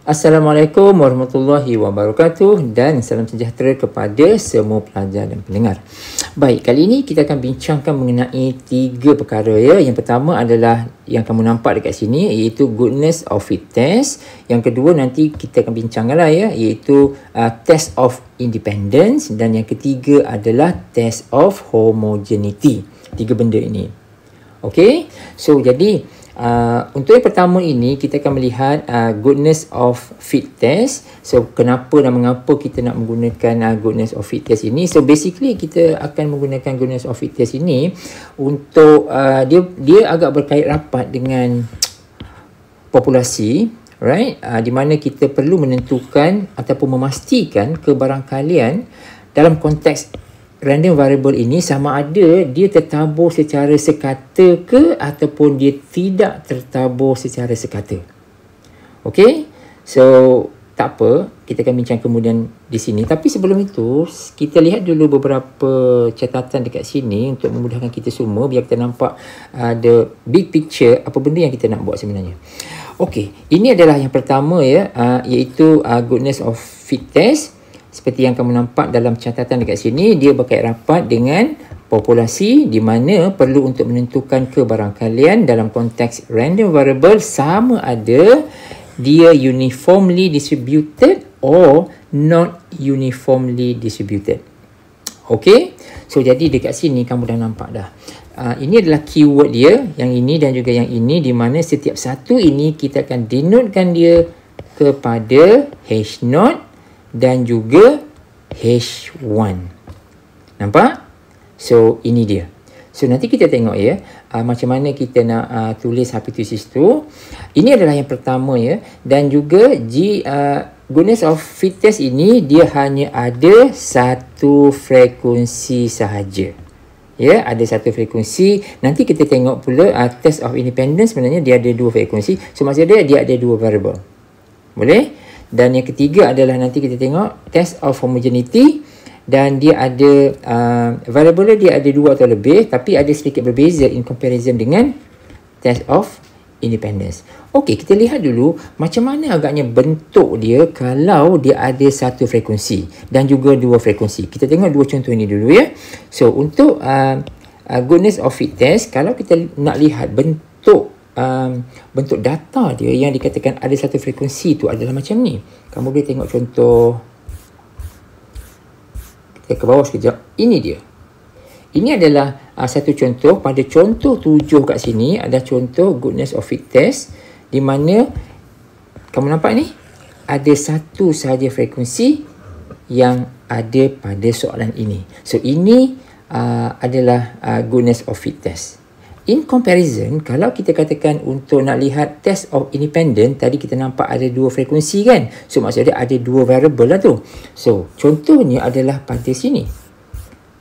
Assalamualaikum warahmatullahi wabarakatuh dan salam sejahtera kepada semua pelajar dan pendengar. Baik, kali ini kita akan bincangkan mengenai 3 perkara ya. Yang pertama adalah yang kamu nampak dekat sini, iaitu goodness of fit test. Yang kedua nanti kita akan bincangkanlah ya, iaitu test of independence, dan yang ketiga adalah test of homogeneity. 3 benda ini. Okey. So jadi untuk yang pertama ini kita akan melihat goodness of fit test. So kenapa dan mengapa kita nak menggunakan goodness of fit test ini? So basically kita akan menggunakan goodness of fit test ini untuk dia agak berkait rapat dengan populasi, right? Di mana kita perlu menentukan ataupun memastikan kebarangkalian dalam konteks random variable ini sama ada dia tertabur secara sekata ke ataupun dia tidak tertabur secara sekata. Okey? So, tak apa, kita akan bincang kemudian di sini. Tapi sebelum itu, kita lihat dulu beberapa catatan dekat sini untuk memudahkan kita semua biar kita nampak the big picture apa benda yang kita nak buat sebenarnya. Okey, ini adalah yang pertama ya, iaitu goodness of fit test. Seperti yang kamu nampak dalam catatan dekat sini, dia berkait rapat dengan populasi di mana perlu untuk menentukan kebarangkalian dalam konteks random variable sama ada dia uniformly distributed or not uniformly distributed. Okey? So, jadi dekat sini kamu dah nampak dah. Ini adalah keyword dia, yang ini dan juga yang ini, di mana setiap satu ini kita akan denotekan dia kepada H0 dan juga H1. Nampak? So, ini dia. So, nanti kita tengok ya, macam mana kita nak tulis hypothesis tu. Ini adalah yang pertama ya. Dan juga goodness of fit test ini, dia hanya ada satu frekuensi sahaja. Ya, ada satu frekuensi. Nanti kita tengok pula test of independence, sebenarnya dia ada 2 frekuensi. So, maksudnya dia ada 2 variable. Boleh? Dan yang ketiga adalah nanti kita tengok test of homogeneity, dan dia ada variable dia ada 2 atau lebih, tapi ada sedikit berbeza in comparison dengan test of independence. Okey, kita lihat dulu macam mana agaknya bentuk dia kalau dia ada satu frekuensi dan juga 2 frekuensi. Kita tengok 2 contoh ini dulu ya. So untuk goodness of fit test, kalau kita nak lihat bentuk data dia yang dikatakan ada satu frekuensi tu adalah macam ni. Kamu boleh tengok contoh, kita ke bawah sekejap. Ini dia. Ini adalah satu contoh. Pada contoh 7 kat sini ada contoh goodness of fit test, di mana kamu nampak ni ada satu sahaja frekuensi yang ada pada soalan ini. So ini adalah goodness of fit test. In comparison, kalau kita katakan untuk nak lihat test of independent, tadi kita nampak ada 2 frekuensi kan? So, maksudnya ada 2 variable lah tu. So, contohnya adalah pada sini.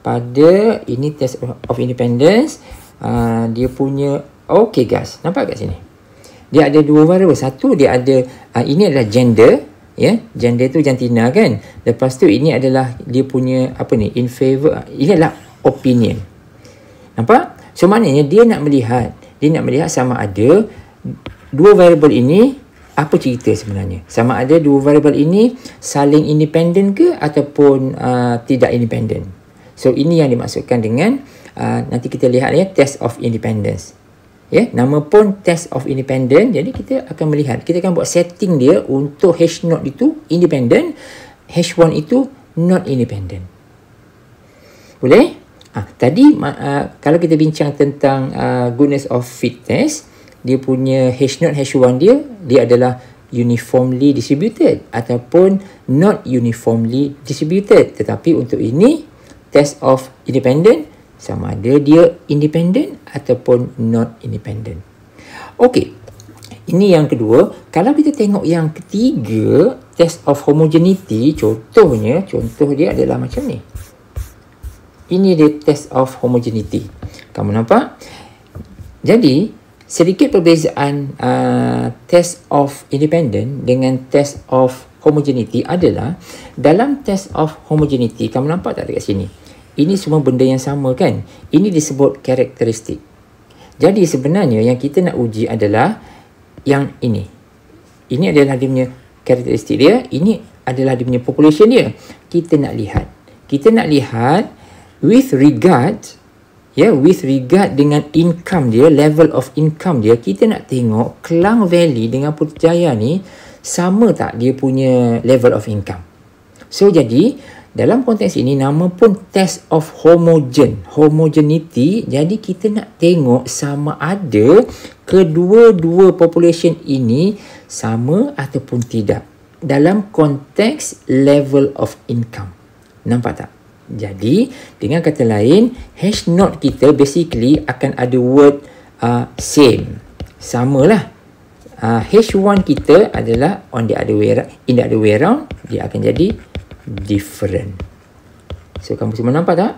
Pada ini test of independence, dia punya, okay guys, nampak kat sini? Dia ada 2 variable. Satu, dia ada, ini adalah gender, ya, gender tu jantina kan? Lepas tu, ini adalah dia punya, apa ni, in favor, ini adalah opinion. Nampak? So, maknanya dia nak melihat sama ada 2 variable ini apa cerita sebenarnya. Sama ada 2 variable ini saling independent ke ataupun tidak independent. So, ini yang dimaksudkan dengan nanti kita lihat ya, test of independence. Ya, nama pun test of independent. Jadi kita akan melihat, kita akan buat setting dia untuk H0 itu independent, H1 itu not independent. Boleh? Tadi kalau kita bincang tentang goodness of fit test, dia punya H0, H1 dia adalah uniformly distributed ataupun not uniformly distributed. Tetapi untuk ini, test of independent, sama ada dia independent ataupun not independent. Okey, ini yang kedua. Kalau kita tengok yang ketiga, test of homogeneity, contoh dia adalah macam ni. Ini dia test of homogeneity. Kamu nampak? Jadi, sedikit perbezaan test of independent dengan test of homogeneity adalah dalam test of homogeneity, kamu nampak tak dekat sini? Ini semua benda yang sama kan? Ini disebut karakteristik. Jadi sebenarnya yang kita nak uji adalah yang ini. Ini adalah dia punya karakteristik dia, ini adalah dia punya population dia. Kita nak lihat with regard dengan income dia, level of income dia. Kita nak tengok Klang Valley dengan Putrajaya ni sama tak dia punya level of income. So jadi dalam konteks ini nama pun test of homogeneity. Jadi kita nak tengok sama ada kedua-dua population ini sama ataupun tidak dalam konteks level of income. Nampak tak? Jadi dengan kata lain, H0 kita basically akan ada word same, samalah. H1 kita adalah in the other way around, dia akan jadi different. So kamu semua nampak tak?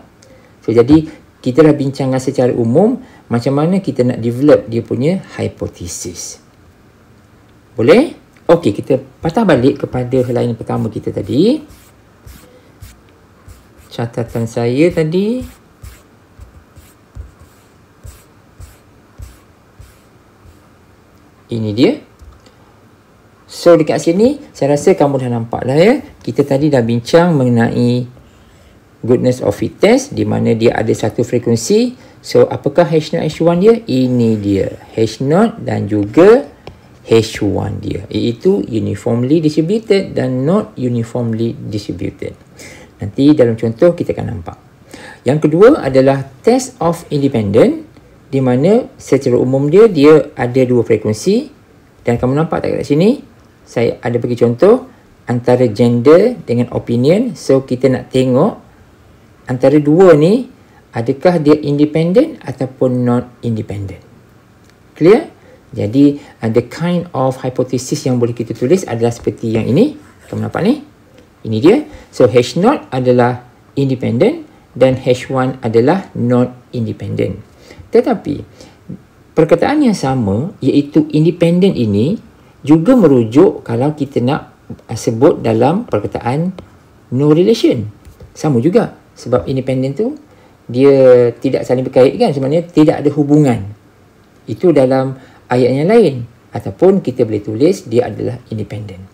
So jadi kita dah bincangkan secara umum macam mana kita nak develop dia punya hypothesis. Boleh? Okey, kita patah balik kepada helaian pertama kita tadi. Catatan saya tadi. Ini dia. So dekat sini saya rasa kamu dah nampak dah ya. Kita tadi dah bincang mengenai goodness of fit test di mana dia ada satu frekuensi. So apakah H0 H1 dia? Ini dia. H0 dan juga H1 dia, iaitu uniformly distributed dan not uniformly distributed. Nanti dalam contoh kita akan nampak. Yang kedua adalah test of independent, di mana secara umum dia ada dua frekuensi. Dan kamu nampak tak kat sini? Saya ada bagi contoh antara gender dengan opinion. So kita nak tengok antara dua ni, adakah dia independent ataupun not independent. Clear? Jadi the kind of hypothesis yang boleh kita tulis adalah seperti yang ini. Kamu nampak ni? Ini dia. So H0 adalah independent dan H1 adalah not independent. Tetapi perkataan yang sama iaitu independent ini juga merujuk kalau kita nak sebut dalam perkataan no relation. Sama juga. Sebab independent tu dia tidak saling berkait kan, sebenarnya tidak ada hubungan. Itu dalam ayat yang lain. Ataupun kita boleh tulis dia adalah independent.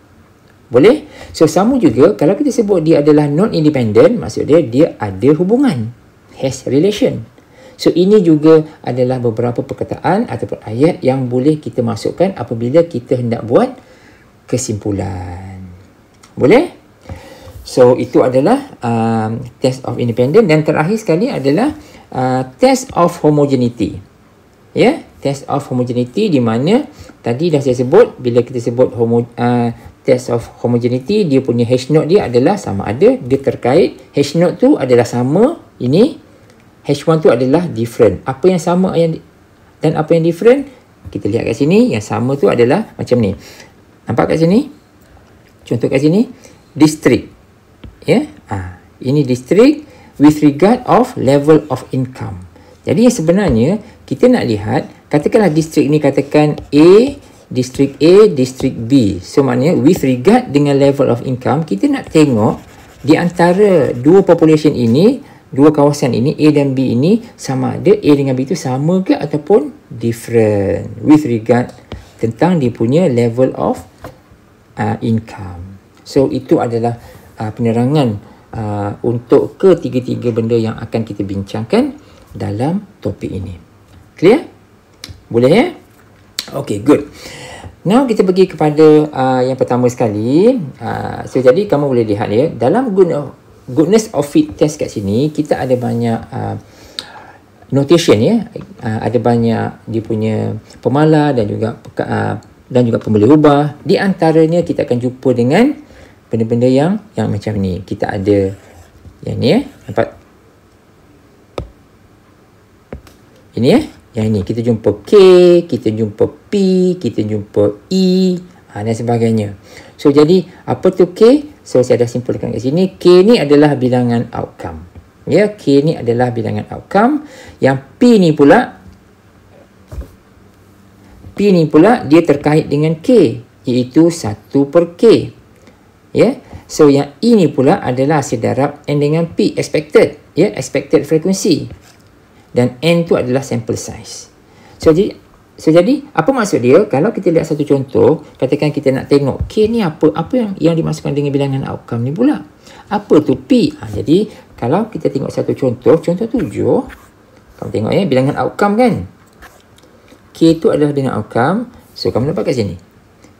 Boleh? So sama juga kalau kita sebut dia adalah non-independent, maksudnya dia ada hubungan, has relation. So ini juga adalah beberapa perkataan ataupun ayat yang boleh kita masukkan apabila kita hendak buat kesimpulan. Boleh? So itu adalah test of independent. Dan terakhir sekali adalah test of homogeneity. Ya, test of homogeneity di mana tadi dah saya sebut, bila kita sebut test of homogeneity, dia punya H0 dia adalah sama ada, dia terkait. H0 tu adalah sama, ini H1 tu adalah different. Apa yang sama dan apa yang different? Kita lihat kat sini, yang sama tu adalah macam ni. Nampak kat sini? Contoh kat sini, district. Ya, ini district with regard of level of income. Jadi yang sebenarnya kita nak lihat, katakanlah district ni katakan District A, District B. So maknanya with regard dengan level of income, kita nak tengok di antara dua population ini, dua kawasan ini, A dan B ini, sama ada A dengan B itu sama ke ataupun different with regard tentang dia punya level of income. So itu adalah penerangan untuk ketiga-tiga benda yang akan kita bincangkan dalam topik ini. Clear? Boleh ya? Okay, good. Now kita pergi kepada yang pertama sekali. So jadi kamu boleh lihat ya, dalam goodness of fit test kat sini kita ada banyak notation ya. Ada banyak dia punya pemalar dan juga pemboleh ubah. Di antaranya kita akan jumpa dengan benda-benda yang macam ni. Kita ada yang ni ya. Nampak? Ini ya. Yang ini kita jumpa K, kita jumpa P, kita jumpa E dan sebagainya. So jadi apa tu K? So saya dah simpulkan kat sini. K ni adalah bilangan outcome. Ya, K ni adalah bilangan outcome. Yang P ni pula dia terkait dengan K, iaitu 1/K. Ya. So yang E ni pula adalah hasil darab N dengan P, expected. Ya, expected frequency. Dan N tu adalah sample size. So jadi So jadi apa maksud dia? Kalau kita lihat satu contoh, katakan kita nak tengok K ni apa yang dimasukkan dengan bilangan outcome ni pula. Apa tu P? Jadi kalau kita tengok satu contoh 7, kamu tengok bilangan outcome kan. K tu adalah bilangan outcome. So kamu nampak kat sini.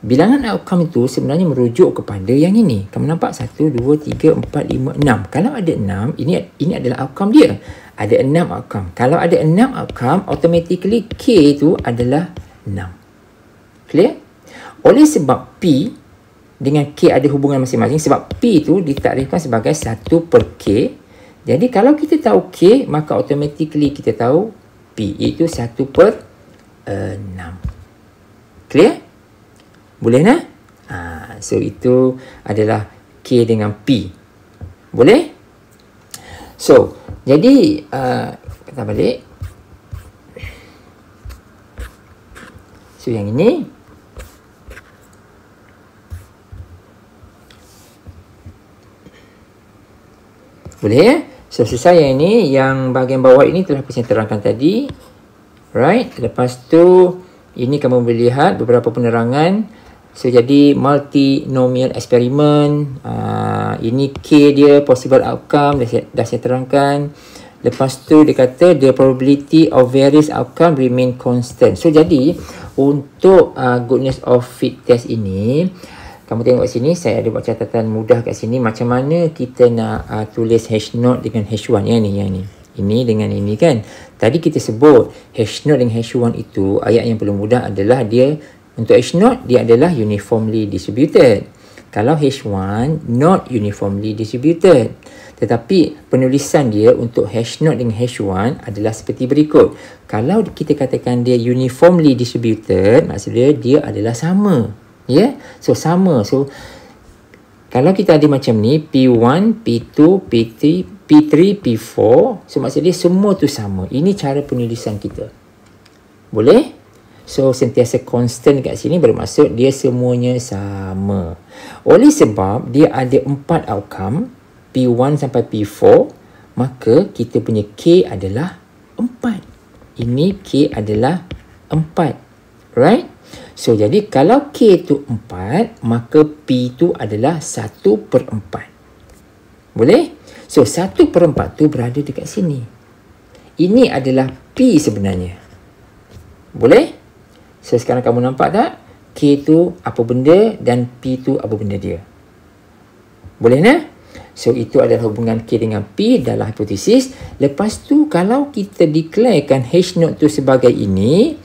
Bilangan outcome itu sebenarnya merujuk kepada yang ini. Kamu nampak 1, 2, 3, 4, 5, 6. Kalau ada 6, ini adalah outcome dia. Ada 6 outcome. Kalau ada 6 outcome, automatically K itu adalah 6. Clear? Oleh sebab P dengan K ada hubungan masing-masing, sebab P itu ditakrifkan sebagai 1 per K. Jadi kalau kita tahu K, maka automatically kita tahu P itu 1 per 6. Clear? Boleh nak? So itu adalah K dengan P. Boleh? So, jadi kita balik. So yang ini boleh ya? So selesai yang ini. Yang bahagian bawah ini telah saya terangkan tadi. Right? Lepas tu ini kamu boleh lihat beberapa penerangan. So jadi multinomial experiment, ini K dia, possible outcome, dah saya terangkan. Lepas tu dia kata the probability of various outcome remain constant. So jadi untuk goodness of fit test ini, kamu tengok sini, saya ada buat catatan mudah kat sini macam mana kita nak tulis H0 dengan H1 yang ni. Ini dengan ini kan. Tadi kita sebut H0 dengan H1 itu, ayat yang perlu mudah adalah dia, untuk H0 dia adalah uniformly distributed. Kalau H1 not uniformly distributed. Tetapi penulisan dia untuk H0 dengan H1 adalah seperti berikut. Kalau kita katakan dia uniformly distributed, maksudnya dia adalah sama. Ya? So sama. So kalau kita ada macam ni, P1, P2, P3, P3, P4, so maksudnya semua tu sama. Ini cara penulisan kita. Boleh? So, sentiasa constant kat sini bermaksud dia semuanya sama. Oleh sebab dia ada 4 outcome, P1 sampai P4, maka kita punya K adalah 4. Ini K adalah 4. Right? So, jadi kalau K tu 4, maka P tu adalah 1 per 4. Boleh? So, 1 per 4 tu berada dekat sini. Ini adalah P sebenarnya. Boleh? So, sekarang kamu nampak tak? K tu apa benda dan P tu apa benda dia. Boleh tak? So, itu adalah hubungan K dengan P dalam hipotesis. Lepas tu, kalau kita declarekan H0 tu sebagai ini,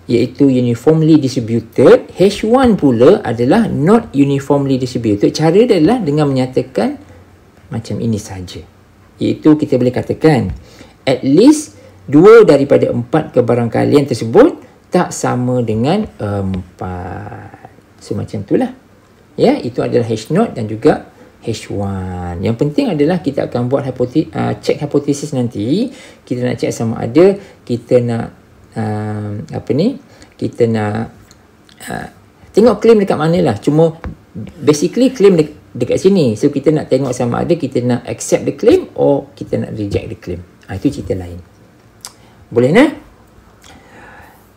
iaitu uniformly distributed, H1 pula adalah not uniformly distributed. Cara dia adalah dengan menyatakan macam ini saja. Iaitu kita boleh katakan at least 2 daripada 4 kebarangkalian tersebut tak sama dengan 4. So macam itulah. Ya, itu adalah H0 dan juga H1. Yang penting adalah kita akan buat check hipotesis nanti. Kita nak check sama ada kita nak kita nak tengok claim dekat mana lah. Cuma basically claim dekat sini. So kita nak tengok sama ada kita nak accept the claim or kita nak reject the claim. Itu cerita lain. Boleh nak?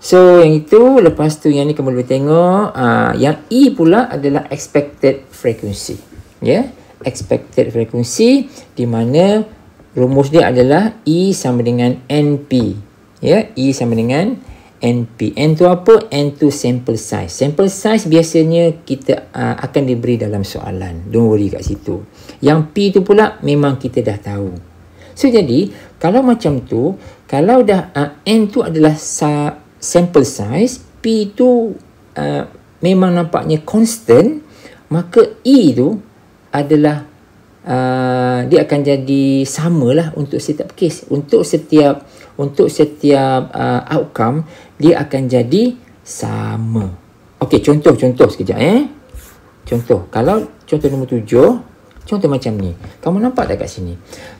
So yang itu, lepas tu yang ni kamu boleh tengok yang E pula adalah expected frequency. Ya, expected frequency di mana rumus dia adalah E sama dengan NP. Ya, E sama dengan NP. N tu apa? N tu sample size. Sample size biasanya kita akan diberi dalam soalan. Don't worry kat situ. Yang P tu pula memang kita dah tahu. So jadi kalau macam tu, kalau dah N tu adalah sample size, P tu memang nampaknya constant, maka E tu adalah dia akan jadi samalah untuk setiap case. Untuk setiap outcome dia akan jadi sama. Okey, contoh sekejap Contoh, kalau contoh nombor 7, contoh macam ni. Kamu nampak tak kat sini?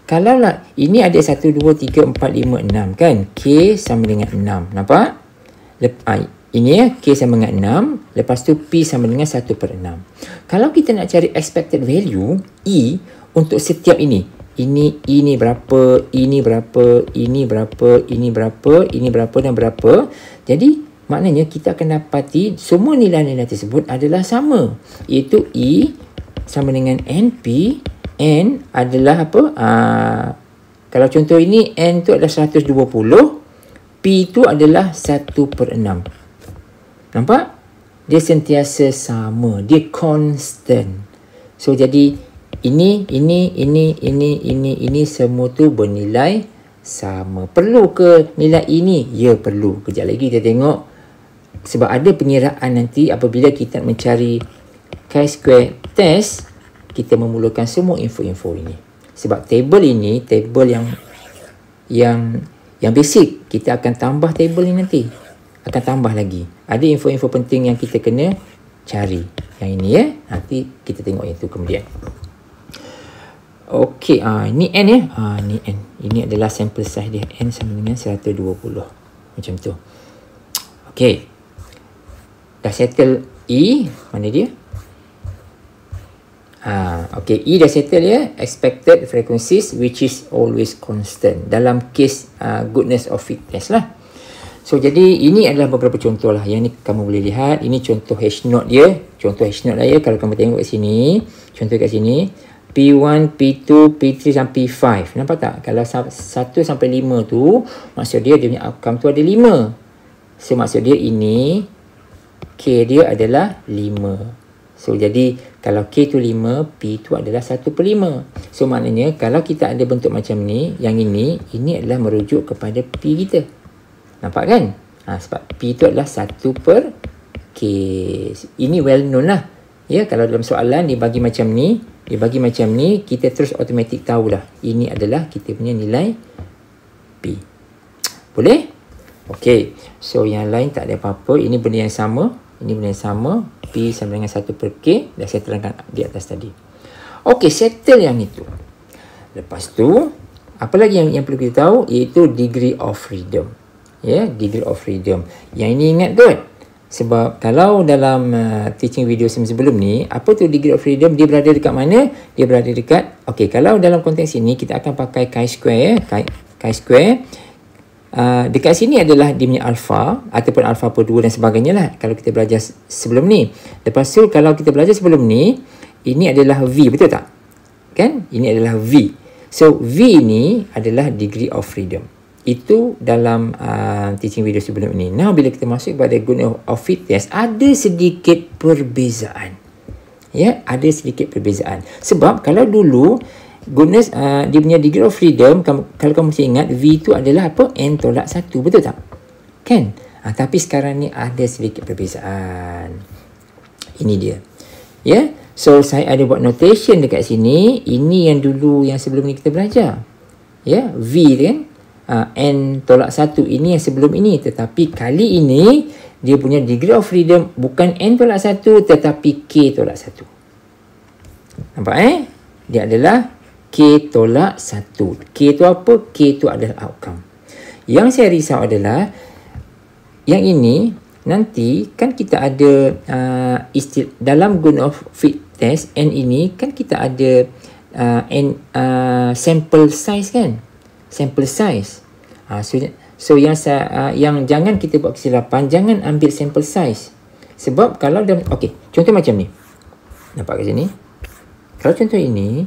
Kalau lah ini ada 1 2 3 4 5 6 kan? K sama dengan 6. Nampak? Ini ya, K sama dengan 6. Lepas tu P sama dengan 1 per 6. Kalau kita nak cari expected value E untuk setiap ini berapa, ini berapa, ini berapa, ini berapa, ini berapa dan berapa. Jadi maknanya kita akan dapati semua nilai-nilai tersebut adalah sama, iaitu E sama dengan NP. N adalah apa? Kalau contoh ini, N tu adalah 120, P tu adalah 1/6. Nampak? Dia sentiasa sama, dia constant. So jadi ini semua tu bernilai sama. Perlu ke nilai ini? Ya, perlu. Kejap lagi kita tengok, sebab ada pengiraan nanti apabila kita mencari chi-square test, kita memulakan semua info-info ini. Sebab table ini, table yang basic, kita akan tambah table ni nanti. Akan tambah lagi. Ada info-info penting yang kita kena cari. Yang ini ya. Nanti kita tengok yang itu kemudian. Okey, ini N ya. Ini N. Ini adalah sample size dia. N sama dengan 120. Macam tu. Okey. Dah settle E. Mana dia? Okay, E dah settle ya. Expected frequencies which is always constant. Dalam case goodness of fit test lah. So, jadi ini adalah beberapa contoh lah. Yang ni kamu boleh lihat. Ini contoh H0 dia. Contoh H0 lah ya. Kalau kamu tengok kat sini. Contoh kat sini. P1, P2, P3 sampai P5. Nampak tak? Kalau 1 sampai 5 tu, maksud dia punya outcome tu ada 5. So, maksud dia ini, K dia adalah 5. So, jadi kalau K tu 5, P tu adalah 1/5. So, maknanya kalau kita ada bentuk macam ni, yang ini adalah merujuk kepada P kita. Nampak kan? Sebab P tu adalah 1/K. Ini well known lah. Ya, kalau dalam soalan dia bagi macam ni, kita terus automatik tahulah. Ini adalah kita punya nilai P. Boleh? Okey. So, yang lain tak ada apa-apa. Ini benda yang sama. P sama dengan 1/K. Dah saya terangkan di atas tadi. Okey, settle yang itu. Lepas tu, apa lagi yang perlu kita tahu? Iaitu degree of freedom. Ya, degree of freedom. Yang ini ingat kot. Sebab kalau dalam teaching video sebelum ni, apa tu degree of freedom? Dia berada dekat mana? Dia berada dekat, okey, kalau dalam konteks ini, kita akan pakai chi-square ya. Chi-square. Dekat sini adalah dia punya alpha ataupun alpha per 2 dan sebagainya lah kalau kita belajar sebelum ni. Lepas tu kalau kita belajar sebelum ni, ini adalah V, betul tak? Kan? Ini adalah V. So V ni adalah degree of freedom. Itu dalam teaching video sebelum ini. Now bila kita masuk pada goodness of fit test, ada sedikit perbezaan. Ya, ada sedikit perbezaan. Sebab kalau dulu goodness dia punya degree of freedom, kalau kamu masih ingat, V tu adalah apa? N tolak 1, betul tak? Kan? Tapi sekarang ni ada sedikit perbezaan. Ini dia. Ya. So saya ada buat notation dekat sini. Ini yang dulu yang sebelum ni kita belajar. Ya, V kan? N tolak 1 ini yang sebelum ini. Tetapi kali ini dia punya degree of freedom bukan N tolak 1 tetapi K tolak 1. Nampak Dia adalah K tolak 1. K tu apa? K tu adalah outcome. Yang saya risau adalah yang ini nanti kan kita ada dalam goodness of fit test N ini kan kita ada sample size kan? Sample size. So yang jangan kita buat kesilapan, jangan ambil sample size. Sebab kalau okey, contoh macam ni. Nampak kat sini? Kalau contoh ini,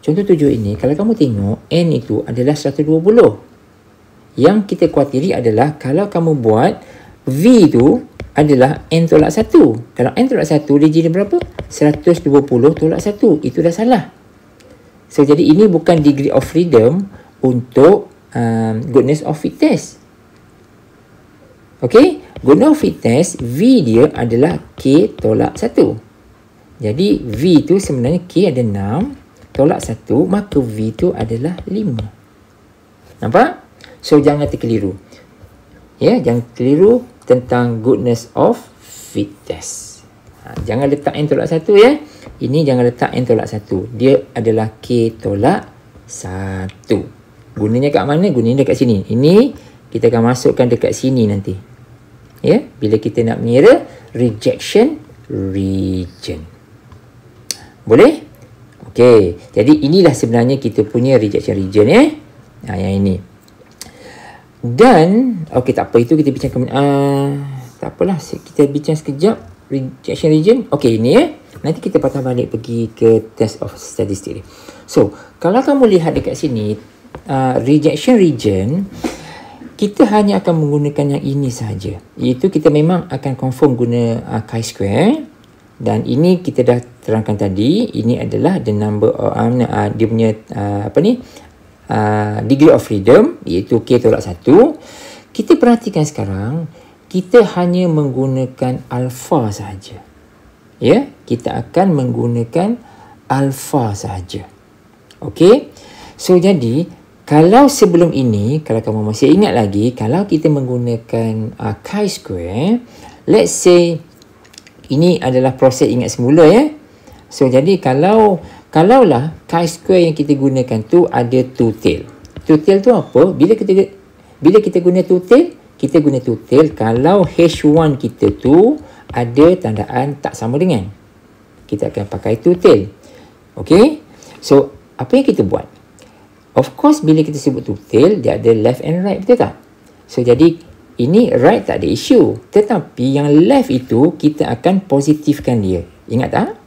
contoh 7 ini, kalau kamu tengok, N itu adalah 120. Yang kita khawatiri adalah kalau kamu buat V itu adalah N tolak 1. Kalau N tolak 1, dia jadi berapa? 120 tolak 1. Itu dah salah. So, jadi ini bukan degree of freedom untuk goodness of fit test. Okay? Goodness of fit test, V dia adalah K tolak 1. Jadi, V itu sebenarnya K ada 6. Tolak 1, maka V tu adalah 5. Nampak? So, jangan terkeliru. Ya, jangan keliru tentang goodness of fit test. Jangan letak N tolak 1 ya. Ini jangan letak N tolak 1. Dia adalah K tolak 1. Gunanya kat mana? Gunanya dekat sini. Ini kita akan masukkan dekat sini nanti. Ya, bila kita nak mengira rejection region. Boleh? Okey, jadi inilah sebenarnya kita punya rejection region ya. Yang ini. Dan okey, tak apa, itu kita bincang tak apalah, kita bincang sekejap rejection region. Okey, ini nanti kita patah balik pergi ke test of statistic ni. So kalau kamu lihat dekat sini, rejection region, kita hanya akan menggunakan yang ini sahaja, iaitu kita memang akan confirm guna chi-square. Dan ini kita dah terangkan tadi, ini adalah the number of dia punya degree of freedom, iaitu K tolak 1. Kita perhatikan sekarang, kita hanya menggunakan alpha sahaja. Ya, kita akan menggunakan alpha sahaja. Okey. So jadi kalau sebelum ini, kalau kamu masih ingat lagi, kalau kita menggunakan chi-square, let's say ini adalah proses ingat semula ya. So jadi kalaulah chi-square yang kita gunakan tu ada two tail. Two tail tu apa? Bila kita guna two tail, kita guna two tail kalau H1 kita tu ada tandaan tak sama dengan. Kita akan pakai two tail. Okay? So apa yang kita buat? Of course, bila kita sebut two tail, dia ada left and right, betul tak? So jadi ini right tak ada isu. Tetapi yang left itu kita akan positifkan dia. Ingat tak?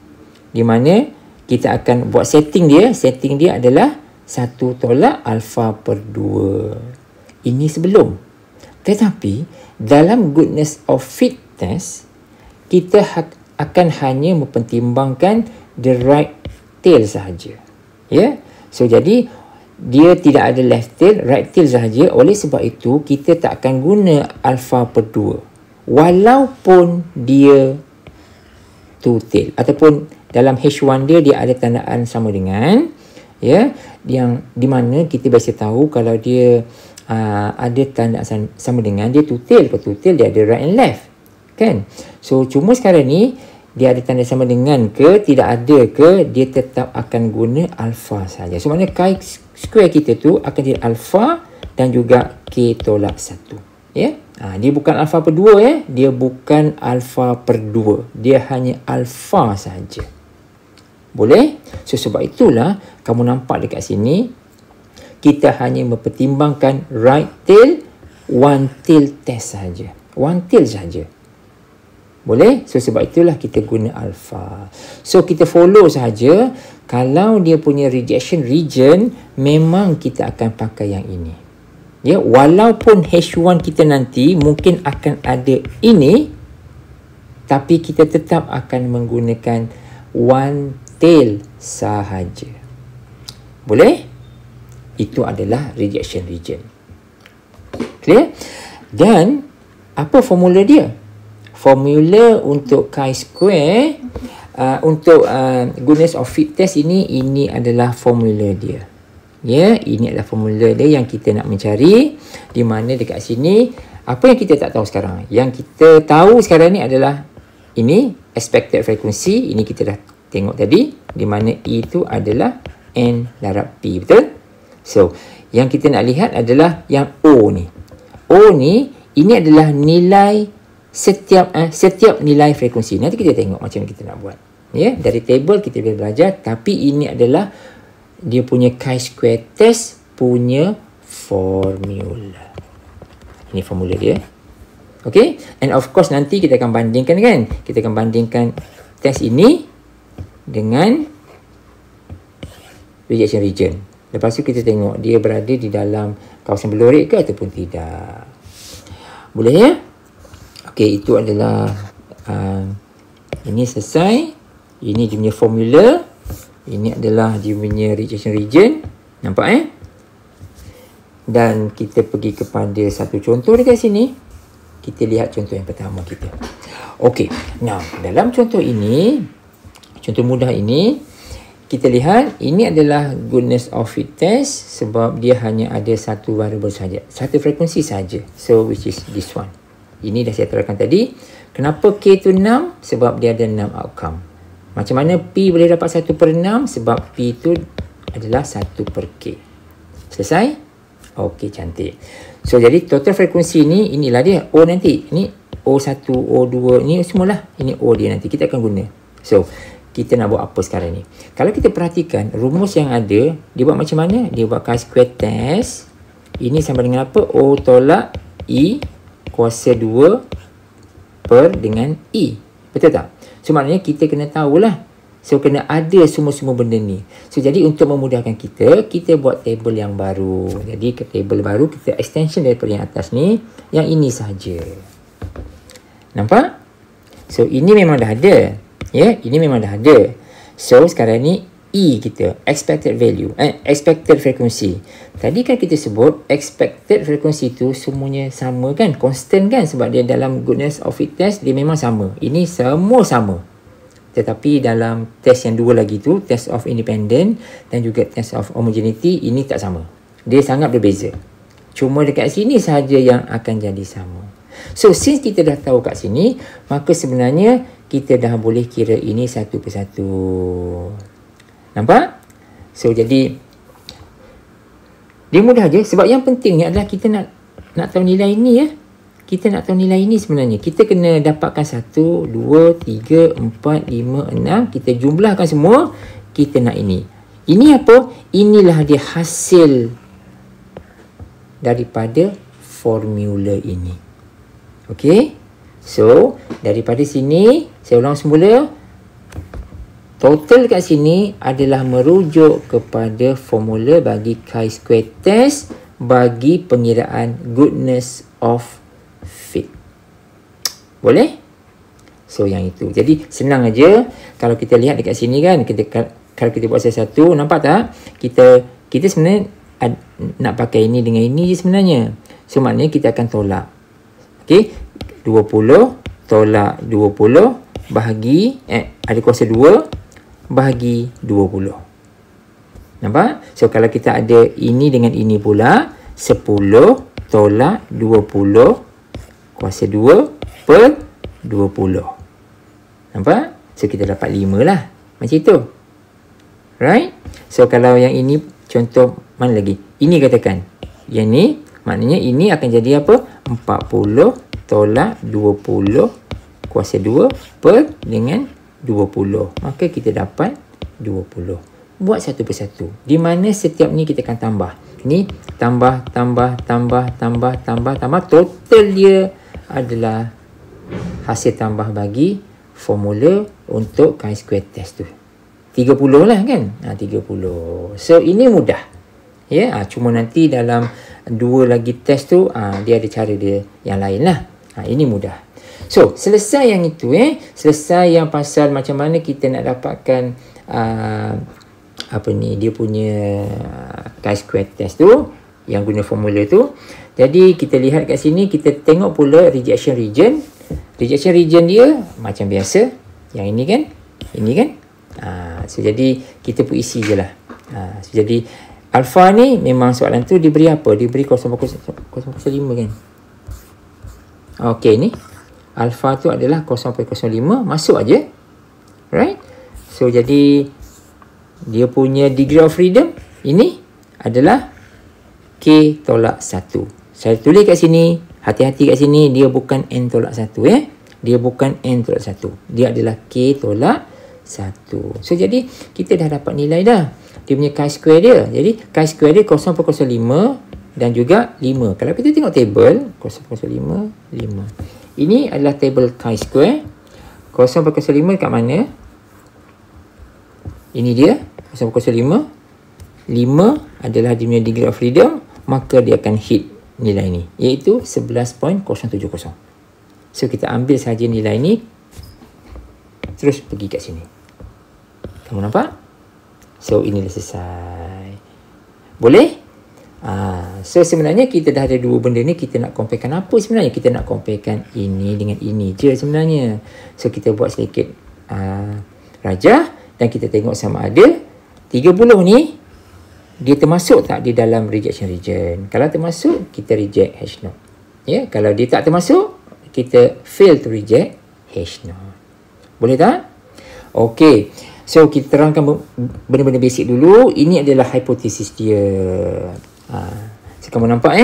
Di mana kita akan buat setting dia. Setting dia adalah 1 tolak alpha per 2. Ini sebelum. Tetapi dalam goodness of fit test, kita akan hanya mempertimbangkan the right tail sahaja. Ya? So jadi dia tidak ada left tail, right tail sahaja. Oleh sebab itu, kita tak akan guna alpha per 2. Walaupun dia two tail. Ataupun dalam H1 dia ada tandaan sama dengan. Ya, yang di mana kita biasa tahu kalau dia ada tandaan sama dengan, dia two tail. Kalau two tail, dia ada right and left. Kan? So, cuma sekarang ni, dia ada tanda sama dengan ke, tidak ada ke, dia tetap akan guna alpha saja. So, maknanya chi-square kita tu akan jadi alpha dan juga K tolak 1. Ya? Dia bukan alpha per 2 ya. Dia bukan alpha per 2. Dia hanya alpha saja. Boleh? So, sebab itulah kamu nampak dekat sini, kita hanya mempertimbangkan right tail, one tail test saja. One tail saja. Boleh? So, sebab itulah kita guna alpha. So, kita follow saja. Kalau dia punya rejection region, memang kita akan pakai yang ini. Ya, walaupun H1 kita nanti mungkin akan ada ini, tapi kita tetap akan menggunakan one tail sahaja. Boleh? Itu adalah rejection region. Clear? Dan, apa formula dia? Formula untuk chi-square untuk goodness of fit test ini adalah formula dia. Ya, ini adalah formula dia yang kita nak mencari. Di mana dekat sini, apa yang kita tak tahu sekarang? Yang kita tahu sekarang ni adalah ini expected frequency. Ini kita dah tengok tadi. Di mana E itu adalah N darab P. Betul? So, yang kita nak lihat adalah yang O ni. O ni, ini adalah nilai setiap nilai frekuensi. Nanti kita tengok macam mana kita nak buat. Ya, dari table kita boleh belajar, tapi ini adalah dia punya chi-square test punya formula. Ini formula dia. Okay? And of course nanti kita akan bandingkan kan. Kita akan bandingkan test ini dengan rejection region. Lepas tu kita tengok dia berada di dalam kawasan belorik ke ataupun tidak. Boleh ya? Okey, itu adalah ini selesai. Ini dia punya formula. Ini adalah dia punya rejection region. Nampak Dan kita pergi kepada satu contoh dekat sini. Kita lihat contoh yang pertama kita. Okey, now dalam contoh ini, contoh mudah ini, kita lihat ini adalah goodness of fit test sebab dia hanya ada satu variable saja, satu frekuensi saja. So which is this one. Ini dah saya terangkan tadi. Kenapa K tu 6? Sebab dia ada 6 outcome. Macam mana P boleh dapat 1/6? Sebab P tu adalah 1 per K. Selesai? Okey, cantik. So, jadi total frekuensi ni, inilah dia. O nanti. Ini O1, O2. Ini semualah. Ini O dia nanti. Kita akan guna. So, kita nak buat apa sekarang ni? Kalau kita perhatikan, rumus yang ada, dia buat macam mana? Dia buat chi-square test. Ini sama dengan apa? O tolak E kuasa 2 per dengan E. Betul tak? So, maknanya kita kena tahulah. So, kena ada semua-semua benda ni. So, jadi untuk memudahkan kita buat table yang baru. Jadi, ke table baru, kita extension daripada yang atas ni. Yang ini sahaja. Nampak? So, ini memang dah ada. Ya, ini memang dah ada. So, sekarang ni E kita, expected value, expected frequency. Tadi kan kita sebut expected frequency tu semuanya sama kan, constant kan, sebab dia dalam goodness of fit test dia memang sama. Ini semua sama. Tetapi dalam test yang dua lagi tu, test of independent dan juga test of homogeneity, ini tak sama. Dia sangat berbeza. Cuma dekat sini sahaja yang akan jadi sama. So, since kita dah tahu kat sini, maka sebenarnya kita dah boleh kira ini satu persatu. Nampak? So, jadi dia mudah je. Sebab yang pentingnya adalah kita nak tahu nilai ini ya. Kita nak tahu nilai ini sebenarnya. Kita kena dapatkan 1, 2, 3, 4, 5, 6. Kita jumlahkan semua. Kita nak ini. Ini apa? Inilah dia hasil daripada formula ini. Okey? So, daripada sini, saya ulang semula. Total kat sini adalah merujuk kepada formula bagi chi-square test bagi pengiraan goodness of fit. Boleh? So, yang itu. Jadi, senang aja. Kalau kita lihat dekat sini kan, kalau kita buat satu, nampak tak? Kita sebenarnya nak pakai ini dengan ini je sebenarnya. So, maknanya kita akan tolak. Okey? 20 tolak 20 bahagi, ada kuasa 2 bahagi 20. Nampak? So, kalau kita ada ini dengan ini pula, 10 tolak 20 kuasa 2 per 20. Nampak? So, kita dapat 5 lah. Macam itu. Right? So, kalau yang ini, contoh mana lagi? Ini katakan. Yang ni, maknanya ini akan jadi apa? 40 tolak 20 kuasa 2 per dengan 20. Maka kita dapat 20. Buat satu persatu. Di mana setiap ni kita akan tambah. Ni tambah. Total dia adalah hasil tambah bagi formula untuk chi-square test tu. 30 lah kan? 30. So, ini mudah. Ya, cuma nanti dalam dua lagi test tu, dia ada cara dia yang lain lah. Ini mudah. So, selesai yang itu selesai yang pasal macam mana kita nak dapatkan dia punya chi-square test tu, yang guna formula tu. Jadi, kita lihat kat sini, kita tengok pula rejection region. Rejection region dia macam biasa. Yang ini kan? Ini kan? So, jadi kita pun isi je lah. So, jadi, alpha ni memang soalan tu diberi apa? Diberi 0.05 kan? Okey, ni. Alpha tu adalah 0.05. Masuk aja. Right? So, jadi dia punya degree of freedom ini adalah K tolak 1. Saya tulis kat sini. Hati-hati kat sini. Dia bukan N tolak 1. Dia bukan N tolak 1. Dia adalah K tolak 1. So, jadi kita dah dapat nilai dah. Dia punya chi-square dia. Jadi, chi-square dia 0.05 dan juga 5. Kalau kita tengok table, 0.05, 5. Ini adalah table chi-square. 0.05 kat mana? Ini dia. 0.05. 5 adalah dia punya degree of freedom. Maka dia akan hit nilai ni. Iaitu 11.070. So, kita ambil saja nilai ni. Terus pergi kat sini. Kamu nampak? So, inilah selesai. Boleh? So, sebenarnya kita dah ada dua benda ni. Kita nak comparekan apa sebenarnya? Kita nak comparekan ini dengan ini je sebenarnya. So, kita buat sedikit rajah. Dan kita tengok sama ada 30 ni, dia termasuk tak di dalam rejection region. Kalau termasuk, kita reject H0. Ya, kalau dia tak termasuk, kita fail to reject H0. Boleh tak? Okey. So, kita terangkan benda-benda basic dulu. Ini adalah hipotesis dia. So, kamu nampak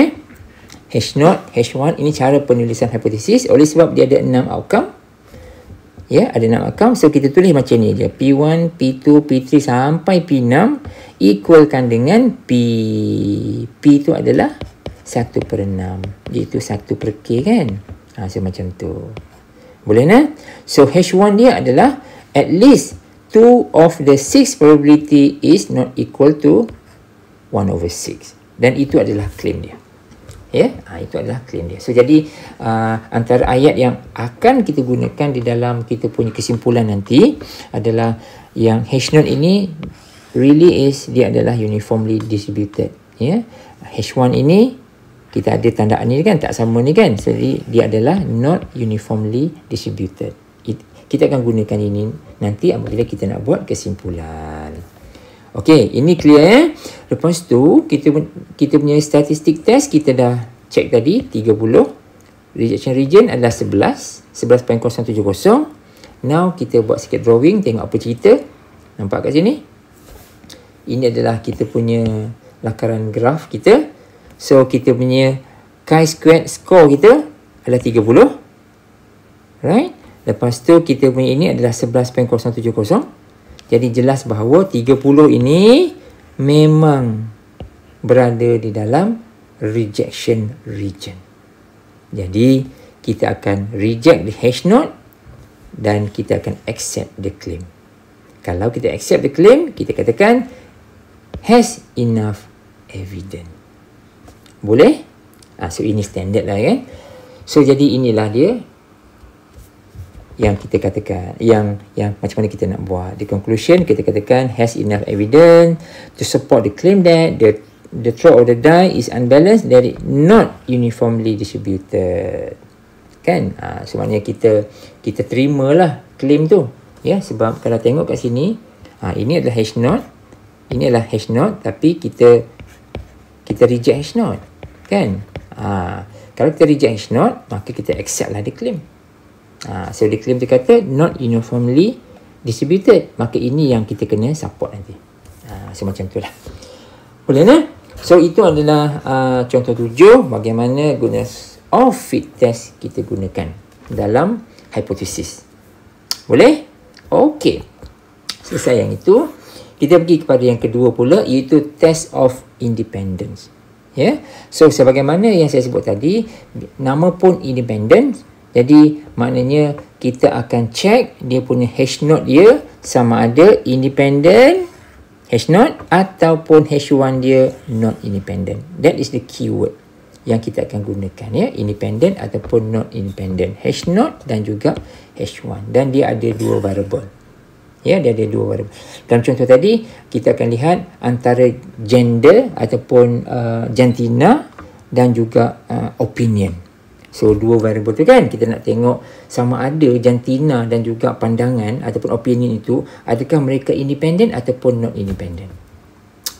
H0, H1, ini cara penulisan hipotesis. Oleh sebab dia ada 6 outcome. Ya, ada 6 outcome. So, kita tulis macam ni je. P1, P2, P3 sampai P6 equalkan dengan P. P itu adalah 1/6, iaitu 1/k kan. So macam tu. Boleh nah? So H1 dia adalah at least 2 of the 6 probability is not equal to 1/6. Dan itu adalah claim dia. Itu adalah claim dia. So jadi antara ayat yang akan kita gunakan di dalam kita punya kesimpulan nanti adalah yang H0 ini really is, dia adalah uniformly distributed. H1 ini kita ada tandaan ni kan, tak sama ni kan. Jadi dia adalah not uniformly distributed. Kita akan gunakan ini nanti apabila kita nak buat kesimpulan. Okey, ini clear Lepas tu kita punya statistik test kita dah check tadi 30. Rejection region adalah 11.070. Now kita buat sikit drawing, tengok apa cerita. Nampak kat sini? Ini adalah kita punya lakaran graf kita. So kita punya chi-squared score kita adalah 30. Right? Lepas tu kita punya ini adalah 11.070. Jadi jelas bahawa 30 ini memang berada di dalam rejection region. Jadi kita akan reject the H0 dan kita akan accept the claim. Kalau kita accept the claim, kita katakan has enough evidence. Boleh? So ini standard lah kan. So jadi inilah dia yang kita katakan, yang macam mana kita nak buat. The conclusion kita katakan has enough evidence to support the claim that the throw of the die is unbalanced, that it not uniformly distributed. Kan? So maknanya kita terimalah claim tu. Sebab kalau tengok kat sini, ini adalah H0, ini adalah H0, tapi kita reject H0. Kan? Kalau kita reject H0, maka kita accept lah the claim. So the claim tu kata not uniformly distributed, maka ini yang kita kena support nanti. So macam tu lah. Boleh tak? So itu adalah contoh 7 bagaimana goodness of fit test kita gunakan dalam hipotesis. Boleh? Okey. Selesai yang itu, kita pergi kepada yang kedua pula, iaitu test of independence. So sebagaimana yang saya sebut tadi, nama pun independent. Jadi maknanya kita akan check dia punya H0 dia sama ada independent H0 ataupun H1 dia not independent. That is the keyword yang kita akan gunakan, independent ataupun not independent, H0 dan juga H1, dan dia ada dua variable. Dia ada dua variable. Dalam contoh tadi kita akan lihat antara gender ataupun jantina dan juga opinion. So dua variable tu kan, kita nak tengok sama ada jantina dan juga pandangan ataupun opinion itu, adakah mereka independent ataupun not independent.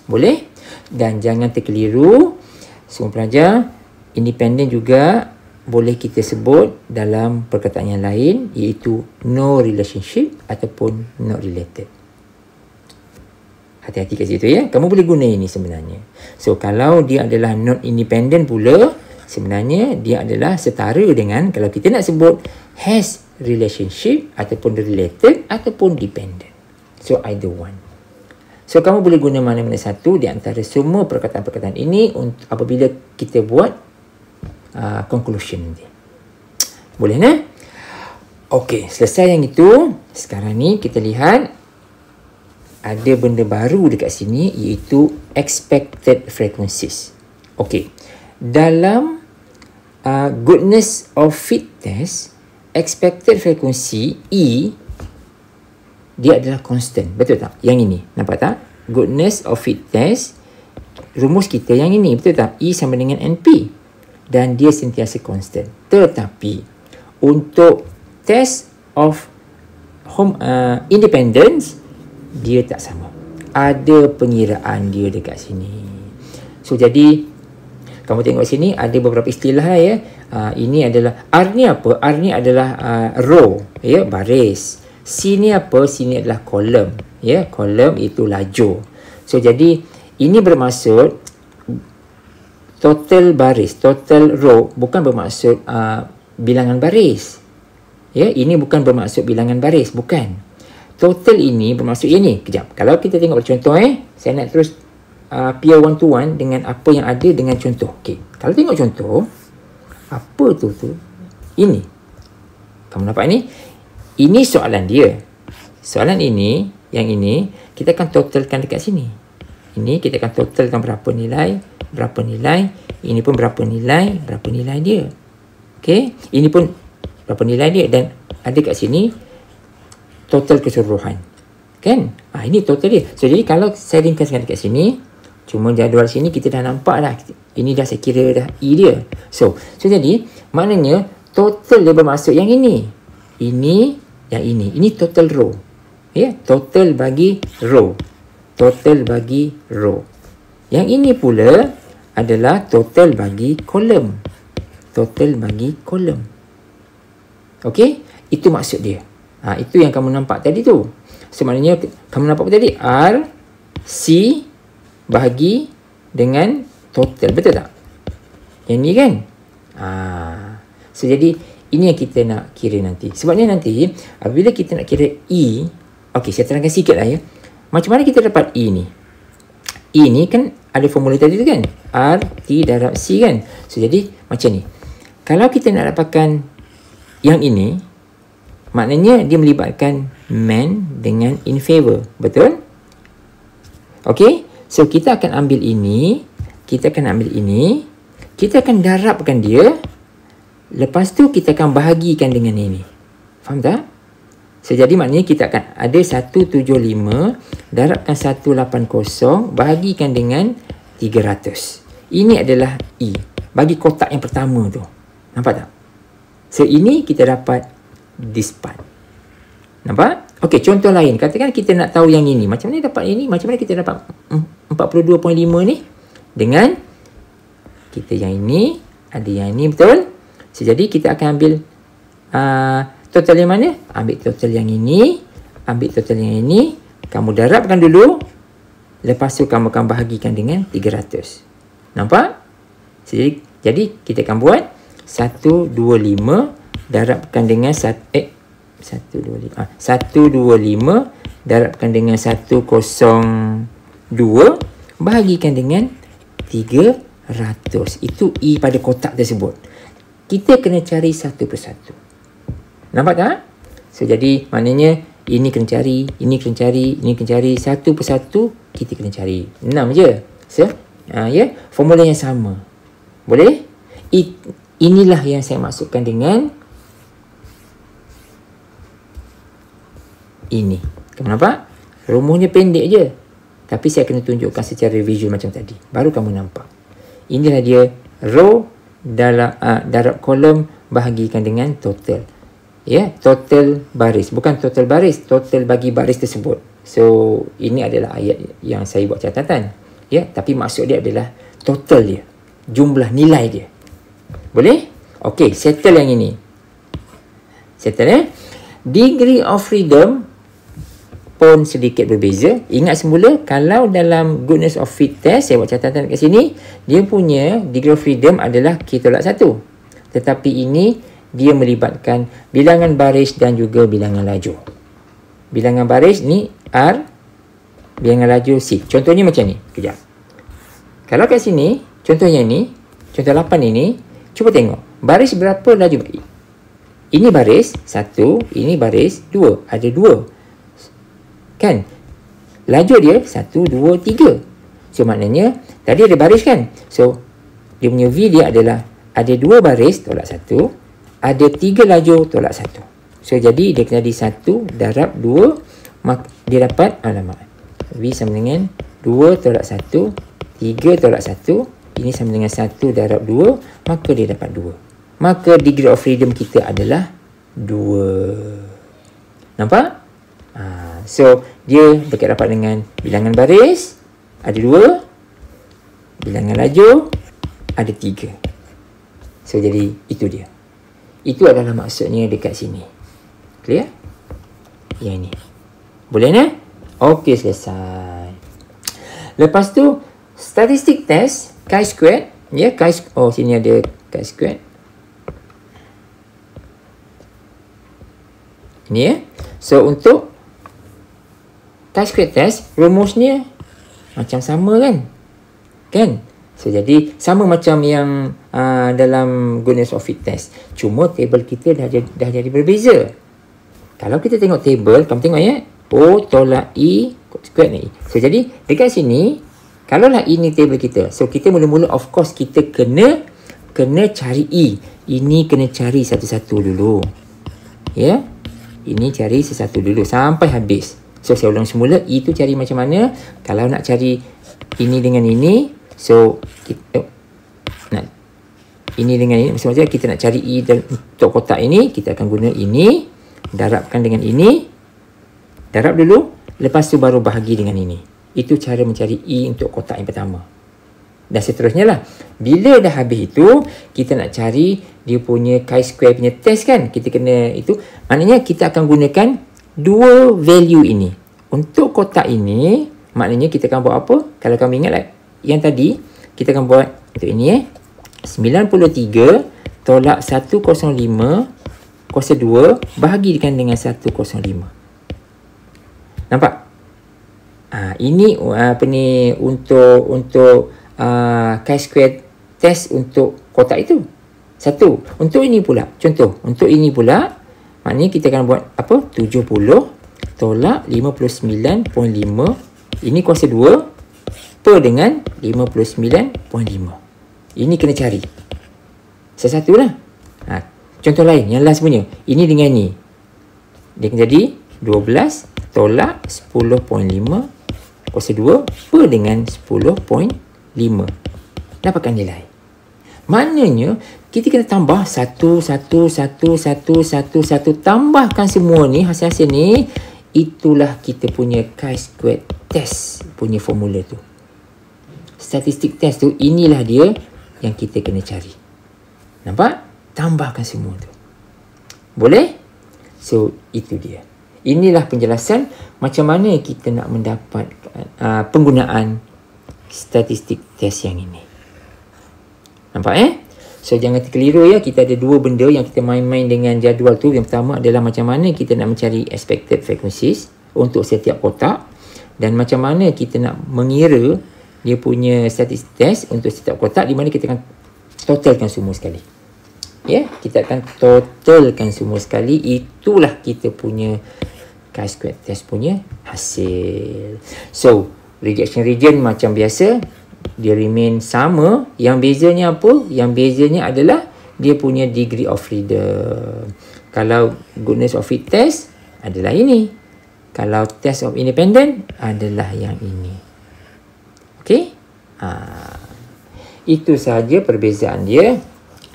Boleh? Dan jangan terkeliru semua pelajar, independent juga boleh kita sebut dalam perkataan yang lain, iaitu no relationship ataupun not related. Hati-hati kat situ kamu boleh guna ini sebenarnya. So kalau dia adalah not independent pula, sebenarnya dia adalah setara dengan kalau kita nak sebut has relationship ataupun related ataupun dependent. So either one. So kamu boleh guna mana-mana satu di antara semua perkataan-perkataan ini untuk apabila kita buat conclusion nanti. Boleh tak? Okey, selesai yang itu. Sekarang ni kita lihat ada benda baru dekat sini, iaitu expected frequencies. Okey. Dalam goodness of fit test, expected frequency E dia adalah constant. Betul tak? Yang ini, nampak tak? Goodness of fit test, rumus kita yang ini, betul tak? E sama dengan NP dan dia sentiasa constant. Tetapi untuk test of independence, dia tak sama. Ada pengiraan dia dekat sini. So jadi kamu tengok sini ada beberapa istilah ini adalah R ni apa? R ni adalah row, baris. C ni apa? C ni adalah column, column itu lajur. So jadi ini bermaksud total baris, total row, bukan bermaksud bilangan baris. Ini bukan bermaksud bilangan baris, bukan. Total ini bermaksud ini. Kejap. Kalau kita tengok contoh saya nak terus peer one to one dengan apa yang ada dengan contoh. Okey, kalau tengok contoh, apa tu? Ini. Kamu nampak ni? Ini soalan dia. Soalan ini, yang ini, kita akan totalkan dekat sini. Ini kita akan totalkan berapa nilai. Ini pun berapa nilai dia. Okey, ini pun berapa nilai dia, dan ada kat sini total keseluruhan. Kan? Ini total dia. So, jadi kalau saya ringkaskan dekat sini, cuma jadual sini kita dah nampak dah. Ini dah saya kira dah E dia. So jadi maknanya total dia bermaksud yang ini. Yang ini. Ini total row. Ya, total bagi row. Yang ini pula adalah total bagi kolom. Okey? Itu maksud dia. Itu yang kamu nampak tadi tu. Sebenarnya kamu nampak apa tadi? R, C bahagi dengan total. Betul tak? Yang ni kan? So, jadi ini yang kita nak kira nanti. Sebabnya nanti, apabila kita nak kira E, okey, saya terangkan sikit lah ya. Macam mana kita dapat E ni? E ni kan ada formula tadi tu kan? R, T darab C kan? So, jadi macam ni. Kalau kita nak dapatkan yang ini, maknanya dia melibatkan man dengan in favor. Betul? Okey? So, kita akan ambil ini. Kita akan darabkan dia. Lepas tu, kita akan bahagikan dengan ini. Faham tak? So, jadi maknanya kita akan ada 175 darabkan 180 bahagikan dengan 300. Ini adalah E. Bagi kotak yang pertama tu. Nampak tak? So, ini kita dapat this part. Nampak? Okey, contoh lain. Katakan kita nak tahu yang ini. Macam mana dapat ini? Macam mana kita dapat 42.5 ni? Dengan kita yang ini, ada yang ini, betul? So, jadi kita akan ambil total yang mana? Ambil total yang ini, ambil total yang ini, kamu darabkan dulu, lepas tu kamu akan bahagikan dengan 300. Nampak? So, jadi kita akan buat 125 darabkan dengan 125 darabkan dengan 102 bahagikan dengan 300. Itu E pada kotak tersebut. Kita kena cari satu persatu. Nampak tak? So, jadi maknanya ini kena cari, ini kena cari, ini kena cari. Satu persatu kita kena cari. 6 je. So, ya, formula yang sama. Boleh? Inilah yang saya maksudkan dengan ini. Kamu nampak? Rumuhnya pendek je. Tapi saya kena tunjukkan secara visual macam tadi. Baru kamu nampak. Inilah dia row darab kolom bahagikan dengan total. Ya, total baris. Bukan total baris, total bagi baris tersebut. So, ini adalah ayat yang saya buat catatan. Ya, tapi maksud dia adalah total dia. Jumlah nilai dia. Boleh? Okey, settle yang ini. Settle Degree of freedom pun sedikit berbeza. Ingat semula, kalau dalam goodness of fit test, saya buat catatan kat sini, dia punya degree of freedom adalah K tolak 1. Tetapi ini, dia melibatkan bilangan baris dan juga bilangan laju. Bilangan baris ni R, bilangan laju C. Contohnya macam ni. Kejap. Kalau kat sini, contohnya ni, contoh 8 ini, cuba tengok. Baris berapa laju? Ini baris 1, ini baris 2. Ada 2. Kan? Laju dia 1, 2, 3. So, maknanya, tadi ada baris kan? So, dia punya V dia adalah ada 2 baris tolak 1, ada 3 laju tolak 1. So, jadi dia kena di 1 darab 2, maka dia dapat, V sama dengan 2 tolak 1, 3 tolak 1, ini sama dengan 1 darab 2, maka dia dapat 2. Maka degree of freedom kita adalah 2. Nampak? So, dia berkaitan dengan bilangan baris, ada 2, bilangan laju, ada 3. So, jadi itu dia. Itu adalah maksudnya dekat sini. Clear? Yang ini. Boleh ni? Okey, selesai. Lepas tu, statistik test, chi-squared. Ya, sini ada chi-squared. Ini ya. So, untuk chi-squared test, rumusnya macam sama kan? Kan? So, jadi sama macam yang dalam goodness of fit test. Cuma table kita dah jadi berbeza. Kalau kita tengok table, kamu tengok ya. O tolak E squared ni. So, jadi dekat sini, kalaulah E ni table kita. So, kita mula-mula of course kita kena cari E. Ini kena cari satu-satu dulu. Ya. Ini cari satu dulu sampai habis. So, saya ulang semula. E tu cari macam mana? Kalau nak cari ini dengan ini, so kita ini dengan ini, maksudnya kita nak cari E untuk kotak ini, kita akan guna ini, darabkan dengan ini, darab dulu, lepas tu baru bahagi dengan ini. Itu cara mencari E untuk kotak yang pertama. Dan seterusnya lah. Bila dah habis itu, kita nak cari dia punya chi-square punya test kan. Kita kena itu. Maknanya kita akan gunakan dua value ini. Untuk kotak ini, maknanya kita akan buat apa? Kalau kamu ingat lah, yang tadi, kita akan buat untuk ini 93 tolak 105 kuasa 2 bahagikan dengan 105. Nampak? Ini apa ni untuk chi-square test untuk kotak itu. Satu. Untuk ini pula. Contoh. Untuk ini pula. Maknanya kita akan buat apa? 70 tolak 59.5. Ini kuasa 2. Per dengan 59.5. Ini kena cari. Sesuatu lah. Contoh lain. Yang last punya. Ini dengan ni. Dia akan jadi 12 tolak 10.5 kuasa 2 per dengan 10.5. Dapatkan nilai. Maknanya kita kena tambah 1 tambahkan semua ni hasil-hasil ni. Itulah kita punya chi-square test punya formula tu. Statistik test tu, inilah dia yang kita kena cari. Nampak? Tambahkan semua tu. Boleh? So itu dia. Inilah penjelasan macam mana kita nak mendapat penggunaan statistik test yang ini. Nampak So jangan terkeliru ya. Kita ada dua benda yang kita main-main dengan jadual tu. Yang pertama adalah macam mana kita nak mencari expected frequencies untuk setiap kotak. Dan macam mana kita nak mengira dia punya statistik test untuk setiap kotak, di mana kita akan totalkan semua sekali. Kita akan totalkan semua sekali. Itulah kita punya chi-square test punya hasil. So rejection region macam biasa, dia remain sama. Yang bezanya apa? Yang bezanya adalah dia punya degree of freedom. Kalau goodness of fit test adalah ini. Kalau test of independent adalah yang ini. Okey? Itu sahaja perbezaan dia.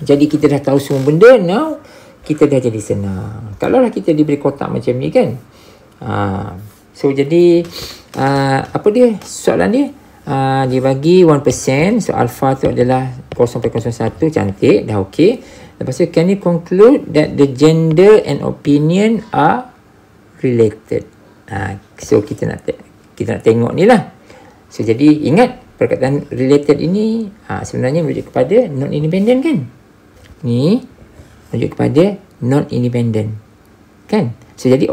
Jadi kita dah tahu semua benda. Now kita dah jadi senang. Kalaulah kita diberi kotak macam ni kan. So jadi apa dia soalan dia? Dia bagi 1%. So alpha tu adalah 0.01. Cantik. Dah okey. Lepas tu, can you conclude that the gender and opinion are related? So kita nak tengok ni lah. So jadi ingat perkataan related ini sebenarnya merujuk kepada non-independent kan? Ni merujuk kepada non-independent kan? So jadi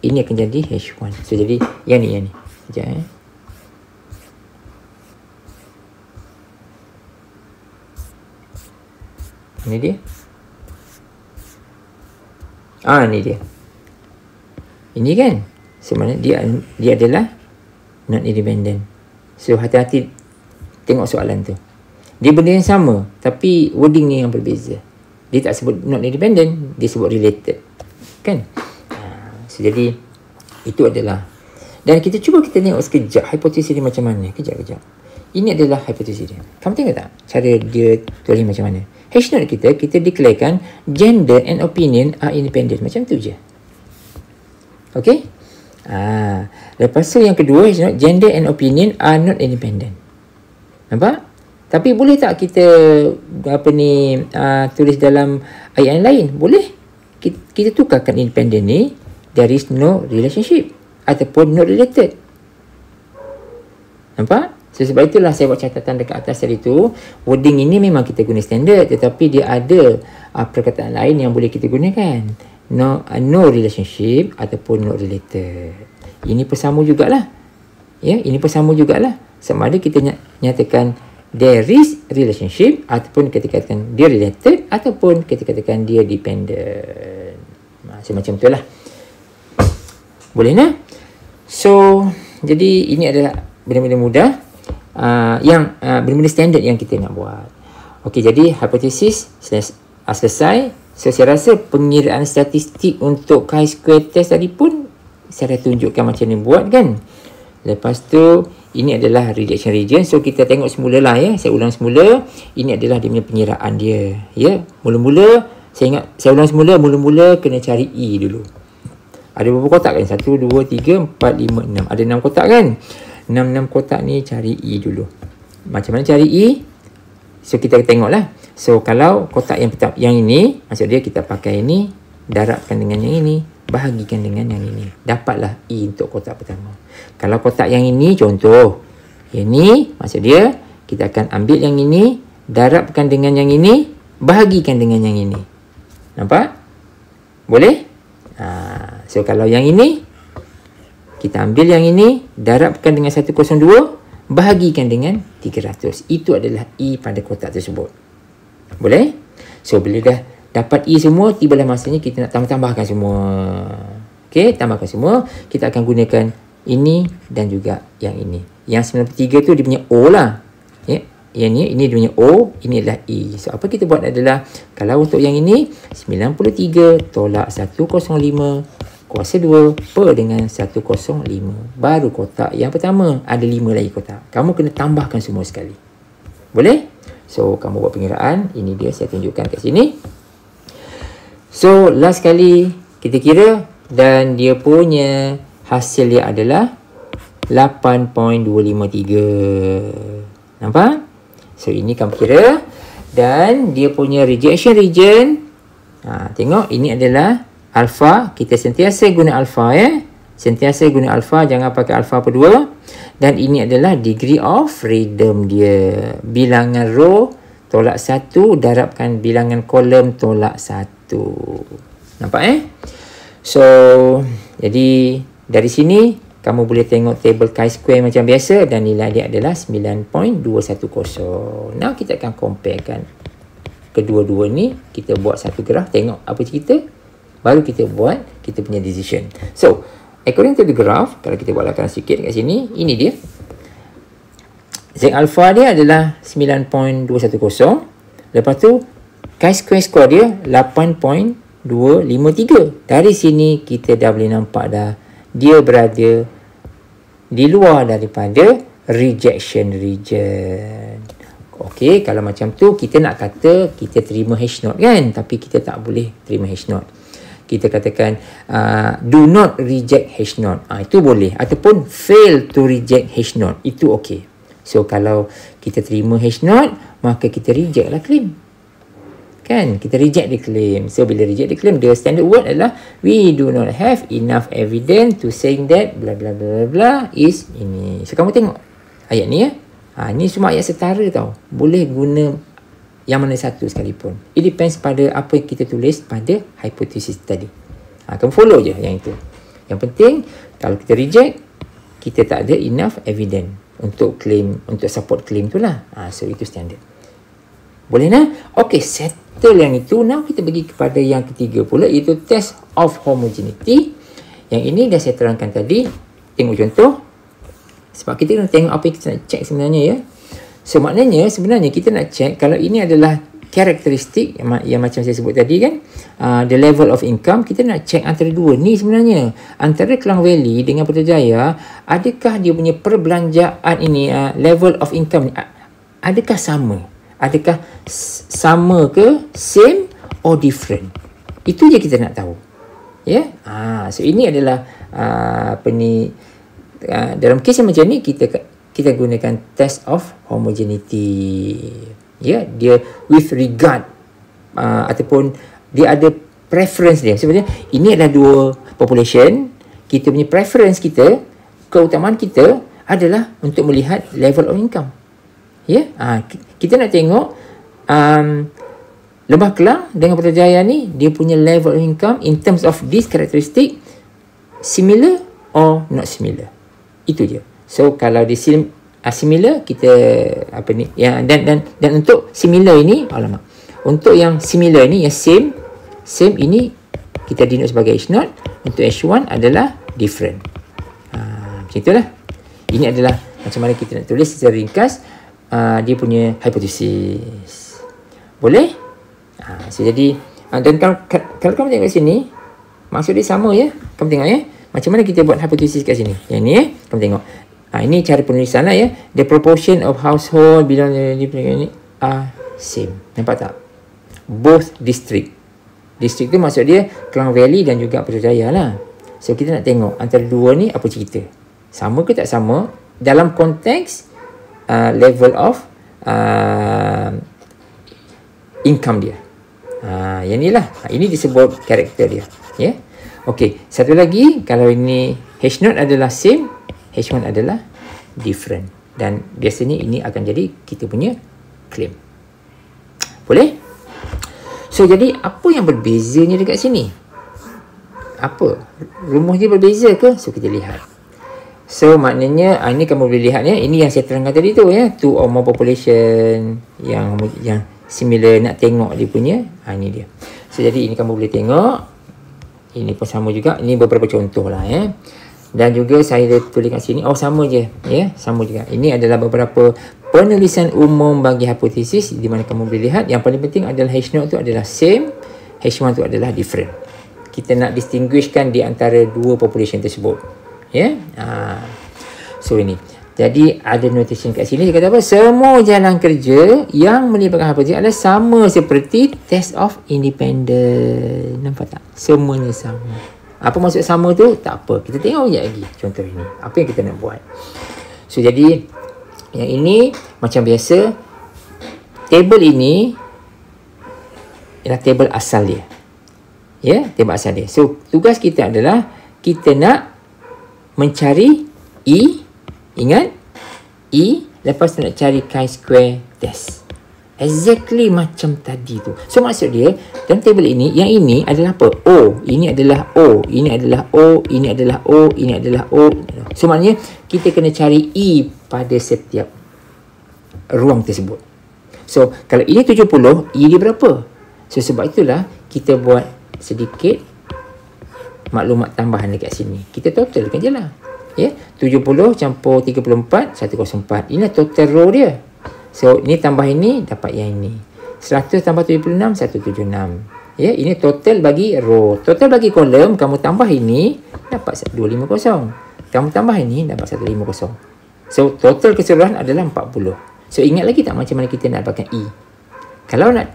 ini akan jadi H1. So jadi yang ni. Sekejap Ini dia. Ni dia. Ini kan. Sebenarnya dia adalah non-independent. So hati-hati tengok soalan tu. Dia benda yang sama, tapi wording ni yang berbeza. Dia tak sebut non-independent, dia sebut related. Kan? So jadi itu adalah. Dan kita tengok sekejap hipotesis dia macam mana. Kejap. Ini adalah hipotesis dia. Kamu tengok tak cara dia tulis macam mana? H0 kita declarekan gender and opinion are independent. Macam tu je. Okay? Lepas tu yang kedua, gender and opinion are not independent. Nampak? Tapi boleh tak kita tulis dalam ayat yang lain? Boleh. Kita tukarkan independent ni, there is no relationship ataupun not related. Nampak? So, sebab itulah saya buat catatan dekat atas tadi tu. Wording ini memang kita guna standard, tetapi dia ada perkataan lain yang boleh kita gunakan. No relationship ataupun not related. Ini pun sama jugalah. Ya, ini pun sama jugalah. Sama ada kita nyatakan there is relationship, ataupun kita katakan dia related, ataupun kita katakan dia dependent. Macam tu lah. Boleh nak? So, jadi ini adalah benda-benda mudah benda-benda standard yang kita nak buat. Okey, jadi hipotesis selesai. So, saya rasa pengiraan statistik untuk chi-square test tadi pun saya dah tunjukkan macam ni buat kan. Lepas tu, ini adalah rejection region. So, kita tengok semula lah ya. Saya ulang semula. Ini adalah dia punya pengiraan dia. Ya, mula-mula, saya ulang semula. Mula-mula kena cari E dulu. Ada berapa kotak kan? 1, 2, 3, 4, 5, 6. Ada 6 kotak kan? 6 kotak ni cari E dulu. Macam mana cari E? So, kita tengok lah. So, kalau kotak yang pertama, yang ini, maksud dia kita pakai ini, darabkan dengan yang ini, bahagikan dengan yang ini. Dapatlah E untuk kotak pertama. Kalau kotak yang ini, contoh. Yang ini, maksud dia, kita akan ambil yang ini, darabkan dengan yang ini, bahagikan dengan yang ini. Nampak? Boleh? So, kalau yang ini, kita ambil yang ini, darabkan dengan 102, bahagikan dengan 300. Itu adalah E pada kotak tersebut. Boleh? So, bila dah dapat E semua, tibalah masanya kita nak tambah-tambahkan semua. Okey, tambahkan semua. Kita akan gunakan ini dan juga yang ini. Yang 93 tu dia punya O lah. Ya, yang ini dia punya O, ini adalah E. So, apa kita buat adalah, kalau untuk yang ini, 93 tolak 105 kuasa 2 per dengan 105. Baru kotak yang pertama. Ada 5 lagi kotak. Kamu kena tambahkan semua sekali. Boleh? So, kamu buat pengiraan. Ini dia saya tunjukkan kat sini. So, last kali kita kira dan dia punya hasil dia adalah 8.253. Nampak? So, ini kamu kira. Dan dia punya rejection region. Tengok, ini adalah alpha. Kita sentiasa guna alpha ya. Sentiasa guna alpha, jangan pakai alpha per 2. Dan ini adalah degree of freedom dia. Bilangan row tolak 1 darabkan bilangan kolom tolak 1. Nampak So, jadi dari sini kamu boleh tengok table chi-square macam biasa dan nilai dia adalah 9.210. Now kita akan comparekan kedua-dua ni. Kita buat satu graf, tengok apa cerita. Baru kita buat kita punya decision. So, according to the graph, kalau kita buat lakaran sikit kat sini, ini dia. Z alpha dia adalah 9.210. Lepas tu, chi-square score dia 8.253. Dari sini, kita dah boleh nampak dah dia berada di luar daripada rejection region. Okey, kalau macam tu, kita nak kata kita terima H0 kan? Tapi kita tak boleh terima H0. Kita katakan do not reject H0. Itu boleh. Ataupun fail to reject H0. Itu okey. So, kalau kita terima H0, maka kita reject lah claim. Kan? Kita reject the claim. So, bila reject the claim, the standard word adalah we do not have enough evidence to saying that bla bla bla bla is ini. So, kamu tengok ayat ni ya. Ni semua ayat setara tau. Boleh guna yang mana satu sekalipun. It depends pada apa yang kita tulis pada hipotesis tadi. Kamu follow je yang itu. Yang penting, kalau kita reject, kita tak ada enough evidence untuk claim, untuk support claim tu lah. So, itu standard. Boleh nak? Okay, settle yang itu. Now, kita pergi kepada yang ketiga pula, iaitu test of homogeneity. Yang ini dah saya terangkan tadi. Tengok contoh. Sebab kita kena tengok apa yang kita nak check sebenarnya ya. So, maknanya sebenarnya kita nak check kalau ini adalah karakteristik yang macam saya sebut tadi kan. The level of income, kita nak check antara dua ni sebenarnya. Antara Klang Valley dengan Putrajaya, adakah dia punya perbelanjaan ini, level of income ni, adakah sama? Adakah sama ke, same or different? Itu je kita nak tahu. Ya. So, ini adalah dalam kes yang macam ni, kita gunakan test of homogeneity. Ya, dia with regard ataupun dia ada preference dia. Sebenarnya ini adalah dua population. Kita punya preference kita, keutamaan kita adalah untuk melihat level of income. Ya, kita nak tengok Lembah Kelang dengan Putrajaya ni, dia punya level of income in terms of this characteristic similar or not similar. Itu je. So kalau dia similar, kita apa ni, yang dan untuk similar ini, untuk yang similar ni, yang same ini kita denote sebagai H0. Untuk H1 adalah different. Macam itulah. Ini adalah macam mana kita nak tulis secara ringkas dia punya hipotesis. Boleh? So jadi dan kalau kamu tengok kat sini, maksud dia sama ya. Kamu tengok ya, macam mana kita buat hipotesis kat sini. Yang ni kamu tengok. Ini cara penulisan lah ya. The proportion of household belong ni are same. Nampak tak? Both district. District tu maksud dia Klang Valley dan juga Putrajaya lah. So kita nak tengok antara dua ni apa cerita. Sama ke tak sama dalam konteks level of income dia. Yang ni lah. Ini disebut karakter dia. Ya. Okey, satu lagi, kalau ini H0 adalah same, H1 adalah different. Dan biasanya ini akan jadi kita punya claim. Boleh? So, jadi apa yang berbezanya dekat sini? Apa? Rumus dia berbeza ke? So, kita lihat. So, maknanya, ini kamu boleh lihat ya. Ini yang saya terangkan tadi tu ya. Two or more population yang similar, nak tengok dia punya. Ini dia. So, jadi ini kamu boleh tengok. Ini pun sama juga. Ini beberapa contoh lah ya. Dan juga saya tulis kat sini. Oh, sama je. Ya, sama juga. Ini adalah beberapa penulisan umum bagi hipotesis di mana kamu boleh lihat. Yang paling penting adalah H0 tu adalah same. H1 tu adalah different. Kita nak distinguishkan di antara dua population tersebut. Ya. So, ini. Jadi, ada notation kat sini. Dia kata apa? Semua jalan kerja yang melibatkan hipotesis adalah sama seperti test of independence. Nampak tak? Semuanya sama. Apa maksud sama tu? Tak apa. Kita tengok je lagi contoh ini. Apa yang kita nak buat. So, jadi yang ini macam biasa. Table ini ialah table asal dia. Ya, table asal dia. So, tugas kita adalah kita nak mencari E. Ingat? E. Lepas tu nak cari chi-square test. Exactly macam tadi tu. So, maksud dia, dalam table ini, yang ini adalah apa? O. Ini adalah O. Ini adalah O. Ini adalah O. Ini adalah O. So, maknanya, kita kena cari E pada setiap ruang tersebut. So, kalau ini 70, E dia berapa? So, sebab itulah, kita buat sedikit maklumat tambahan dekat sini. Kita totalkan je lah. Ya, 70 campur 34, 104. Inilah total row dia. So, ini tambah ini, dapat yang ini. 100 tambah 76, 176. Ya, ini total bagi row. Total bagi kolom, kamu tambah ini, dapat 250. Kamu tambah ini, dapat 150. So, total keseluruhan adalah 40. So, ingat lagi tak macam mana kita nak dapatkan E? Kalau nak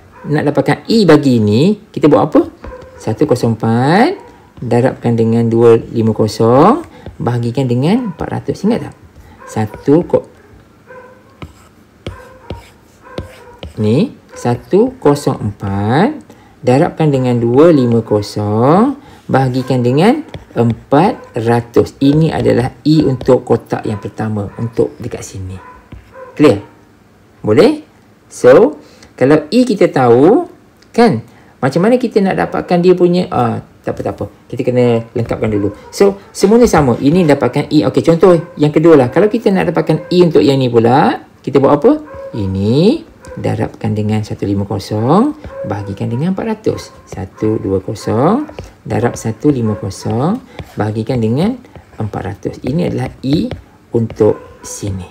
dapatkan E bagi ini, kita buat apa? 104, darabkan dengan 250, bahagikan dengan 400. Ingat tak? 104 darabkan dengan 250 bahagikan dengan 400. Ini adalah E untuk kotak yang pertama, untuk dekat sini. Clear? Boleh? So, kalau E kita tahu, kan? Macam mana kita nak dapatkan dia punya tak apa. Kita kena lengkapkan dulu. So, semuanya sama. Ini dapatkan E. Okey, contoh yang kedua lah. Kalau kita nak dapatkan E untuk yang ni pula, kita buat apa? Ini darabkan dengan 150, bahagikan dengan 400. 120 darab 150, bahagikan dengan 400. Ini adalah E untuk sini.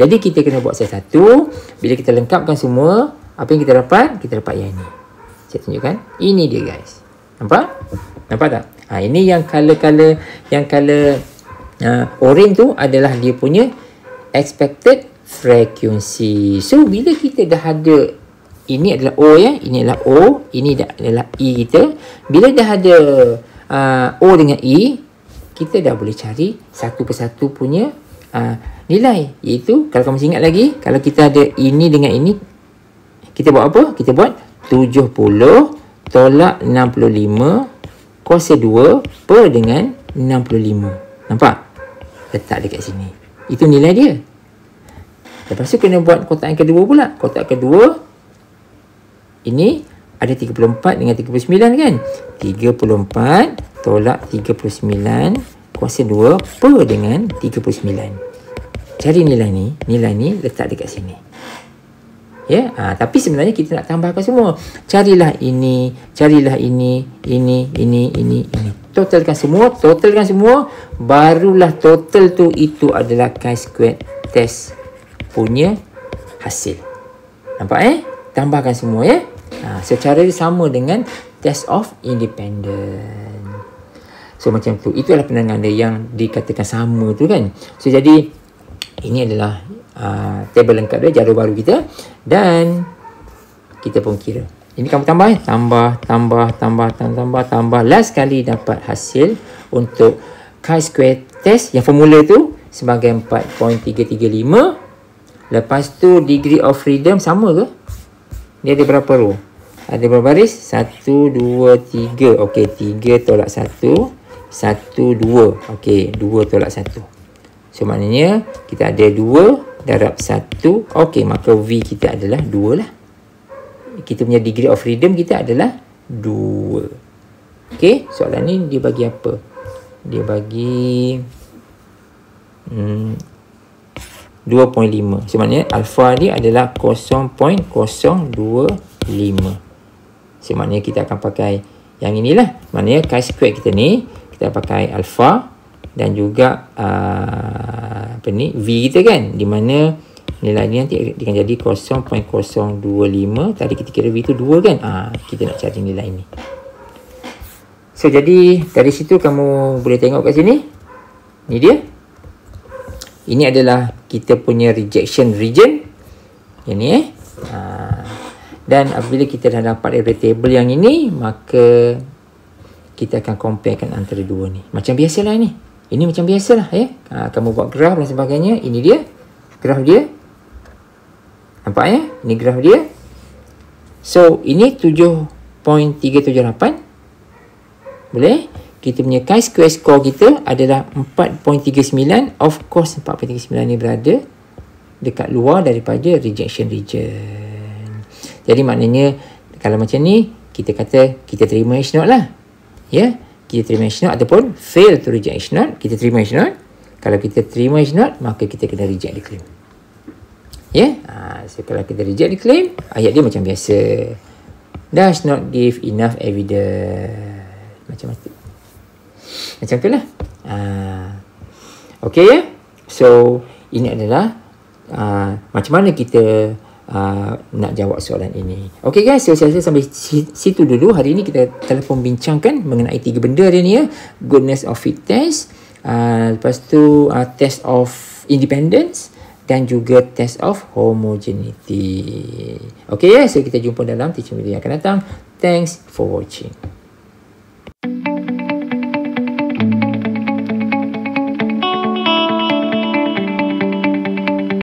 Jadi, kita kena buat satu. Bila kita lengkapkan semua, apa yang kita dapat? Kita dapat yang ini. Saya tunjukkan. Ini dia, guys. Nampak? Nampak tak? Ini yang color orange tu adalah dia punya expected frequency. So, bila kita dah ada, ini adalah O ya, ini adalah O, ini adalah E kita. Bila dah ada O dengan E, kita dah boleh cari satu persatu punya nilai. Iaitu, kalau kamu ingat lagi, kalau kita ada ini dengan ini, kita buat apa? Kita buat 70 tolak 65 kuasa 2 per dengan 65. Nampak? Letak dekat sini. Itu nilai dia. Lepas tu kena buat kotak yang kedua pula. Kotak kedua, ini ada 34 dengan 39 kan? 34 tolak 39 kuasa 2 per dengan 39. cari nilai ni letak dekat sini. Ya, tapi sebenarnya kita nak tambahkan semua. Carilah ini. Totalkan semua, barulah total tu itu adalah chi-squared test punya hasil. Nampak Tambahkan semua ya. Secara sama dengan test of independent. So macam tu. Itu adalah penangan yang dikatakan sama tu kan. So jadi ini adalah table lengkap dia, jadual baru kita, dan kita pun kira. Ini kamu tambah. Last kali dapat hasil untuk chi-square test yang formula tu sebagai 4.335. Lepas tu degree of freedom sama ke? Dia ada berapa row? Ada berapa baris? 1, 2, 3. Okey, 3 tolak 1. 1, 2. Okey, 2 tolak 1. So maknanya kita ada 2 darab 1. Okey, maka V kita adalah 2 lah. Kita punya degree of freedom kita adalah 2. Okey, soalan ni dia bagi apa? Dia bagi 2.5. So maknanya alpha dia adalah 0.025. So maknanya kita akan pakai yang inilah. Maknanya chi-square kita ni kita pakai alpha dan juga V kita kan, di mana nilai ni nanti akan jadi 0.025. Tadi kita kira V tu 2 kan. Kita nak cari nilai ni. So jadi dari situ kamu boleh tengok kat sini. Ni dia. Ini adalah kita punya rejection region. Yang ni dan apabila kita dah dapat daripada table yang ini, maka kita akan comparekan antara dua ni. Macam biasalah ni. Ini macam biasalah ya. Kamu buat graf dan sebagainya. Ini dia. Graf dia. Nampak ya? Ini graf dia. So, ini 7.378. Boleh? Kita punya chi-square score kita adalah 4.39. Of course, 4.39 ni berada dekat luar daripada rejection region. Jadi, maknanya, kalau macam ni, kita kata kita terima H0 lah. Ya? Kita terima H0 ataupun fail to reject H0. Kita terima H0. Kalau kita terima H0, maka kita kena reject the claim. Ya? So, kalau kita reject the claim, ayat dia macam biasa. Does not give enough evidence. Macam tu. Macam tu lah. Okay ya? So, ini adalah macam mana kita nak jawab soalan ini. Okay guys, so saya rasa sampai situ dulu. Hari ini kita telah membincangkan mengenai 3 benda dia ni ya. Goodness of fit test, lepas tu test of independence dan juga test of homogeneity. Okay ya, so kita jumpa dalam teaching video yang akan datang. Thanks for watching.